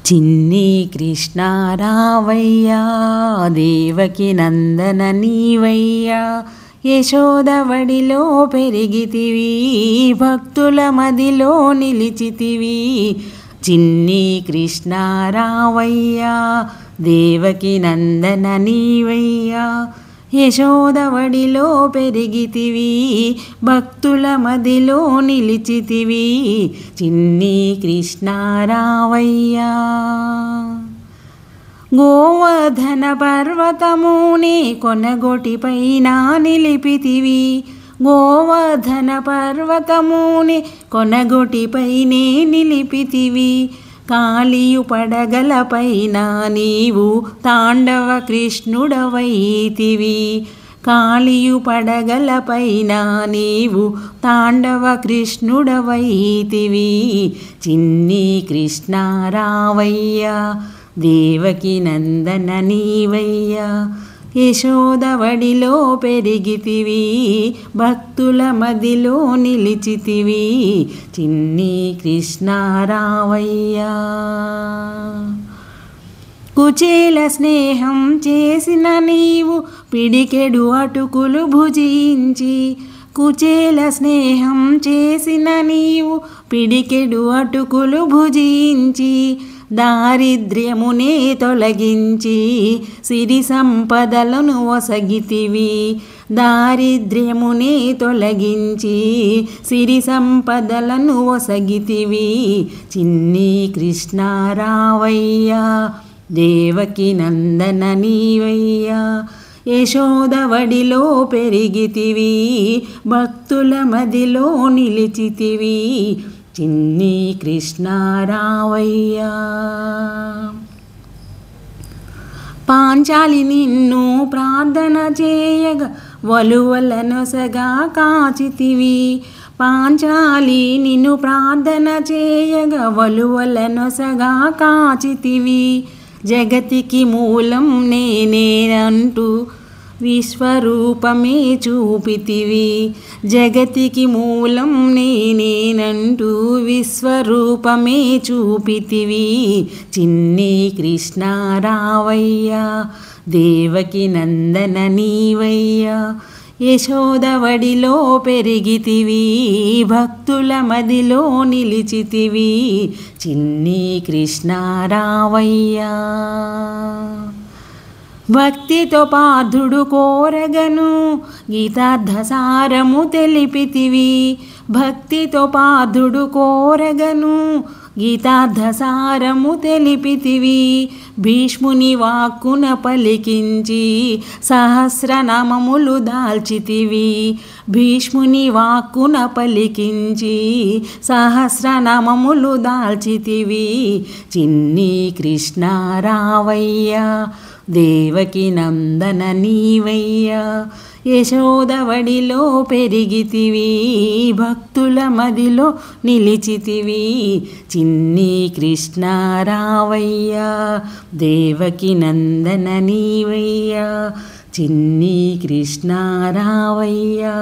చిన్ని కృష్ణ రావయ్యా, దేవకి నందన నీవయ్యా, యశోదవడిలో పెరిగితివి, భక్తుల మదిలో నిలిచితివి. చిన్ని కృష్ణ రావయ్యా, దేవకి నందన నీవయ్యా, యశోదవడిలో పెరిగితివి, భక్తుల మదిలో నిలిచితివి. చిన్ని కృష్ణ రావయ్యా. గోవర్ధన పర్వతముని కొనగొటిపైన నిలిపితివి, గోవర్ధన పర్వతముని కొనగొటిపైనే నిలిపితివి. కాళియు పడగలపైన నీవు తాండవ కృష్ణుడవైతివి, కాళియు పడగలపైన నీవు తాండవ కృష్ణుడవైతివి. చిన్ని కృష్ణ రావయ్యా, దేవకి నందన నీవయ్యా, యశోదవడిలో పెరిగితివి, భక్తుల మదిలో నిలిచితివి. చిన్ని కృష్ణ రావయ్యా. కుచేల స్నేహం చేసిన నీవు పిడికెడు అటుకులు భుజించి, కుచేల స్నేహం చేసిన నీవు పిడికెడు అటుకులు భుజించి, దారిద్ర్యమునే తొలగించి సిరి సంపదలను ఒసగితివి, దారిద్ర్యమునే తొలగించి సిరి సంపదలను ఒసగితివి. చిన్ని కృష్ణ రావయ్యా, దేవకి నందన నీవయ్యా, యశోదవడిలో పెరిగితివి, భక్తుల మదిలో నిలిచితివి. చిన్ని కృష్ణ రావయ్యా. పాంచాలి నిన్ను ప్రార్థన చేయగా వలువలనొసగా కాచితివి, పాంచాలి నిన్ను ప్రార్థన చేయగా వలువలనొసగా కాచితివి. జగతికి మూలం నేనేనంటూ విశ్వరూపమే చూపితివి, జగతికి మూలం నేనేనంటూ విశ్వరూపమే చూపితివి. చిన్ని కృష్ణ రావయ్యా, దేవకి నందన నీవయ్యా, యశోదవడిలో పెరిగితివి, భక్తుల మదిలో నిలిచితివి. చిన్ని కృష్ణ రావయ్యా. భక్తితో పార్థుడు కోరగను గీతార్థసారము తెలిపితివి, భక్తితో పార్థుడు కోరగను గీతార్థసారము తెలిపితివి. భీష్ముని వాక్కున పలికించి సహస్రనామములు దాల్చితివి, భీష్ముని వాక్కున పలికించి సహస్రనామములు దాల్చితివి. చిన్ని కృష్ణ రావయ్యా, దేవకి నందన నీవయ్యా, యశోదవడిలో పెరిగితివి, భక్తుల మదిలో నిలిచితివి. చిన్ని కృష్ణ రావయ్యా, దేవకి నందన నీవయ్యా, చిన్ని కృష్ణ రావయ్యా.